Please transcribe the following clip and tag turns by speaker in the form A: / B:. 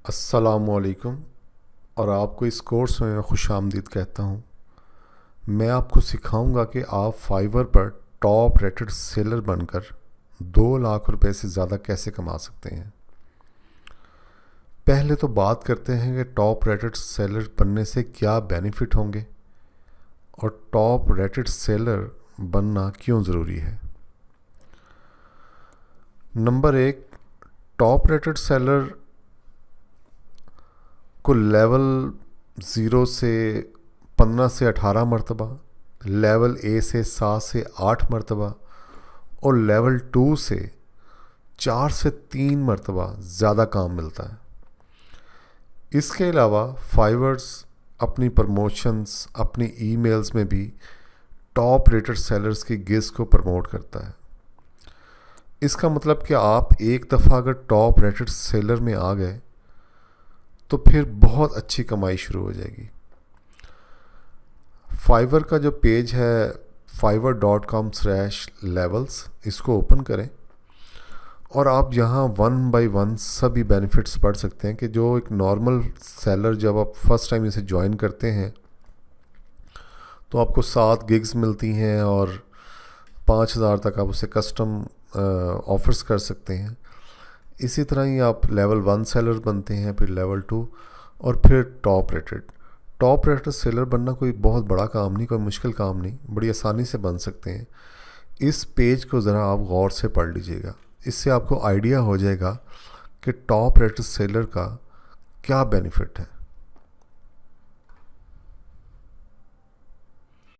A: अस्सलामुअलैकुम। और आपको इस कोर्स में मैं खुश आमदीद कहता हूँ। मैं आपको सिखाऊंगा कि आप फाइवर पर टॉप रेटेड सेलर बनकर 2 लाख रुपए से ज़्यादा कैसे कमा सकते हैं। पहले तो बात करते हैं कि टॉप रेटेड सेलर बनने से क्या बेनिफिट होंगे और टॉप रेटेड सेलर बनना क्यों ज़रूरी है। नंबर 1, टॉप रेटेड सेलर को लेवल 0 से 15 से 18 मरतबा, लेवल ए से 7 से 8 मरतबा और लेवल 2 से 4 से 3 मरतबा ज़्यादा काम मिलता है। इसके अलावा फाइवर्स अपनी प्रमोशंस, अपनी ईमेल्स में भी टॉप रेटेड सेलर्स की गिग्स को प्रमोट करता है। इसका मतलब कि आप एक दफ़ा अगर टॉप रेटेड सेलर में आ गए तो फिर बहुत अच्छी कमाई शुरू हो जाएगी। फाइवर का जो पेज है fiverr.com/levels, इसको ओपन करें और आप यहाँ 1 बाय 1 सभी बेनिफिट्स पढ़ सकते हैं कि जो एक नॉर्मल सेलर जब आप फर्स्ट टाइम इसे ज्वाइन करते हैं तो आपको 7 गिग्स मिलती हैं और 5,000 तक आप उसे कस्टम ऑफर्स कर सकते हैं। इसी तरह ही आप लेवल 1 सेलर बनते हैं, फिर लेवल 2 और फिर टॉप रेटेड सेलर बनना कोई बहुत बड़ा काम नहीं, कोई मुश्किल काम नहीं, बड़ी आसानी से बन सकते हैं। इस पेज को ज़रा आप गौर से पढ़ लीजिएगा, इससे आपको आइडिया हो जाएगा कि टॉप रेटेड सेलर का क्या बेनिफिट है।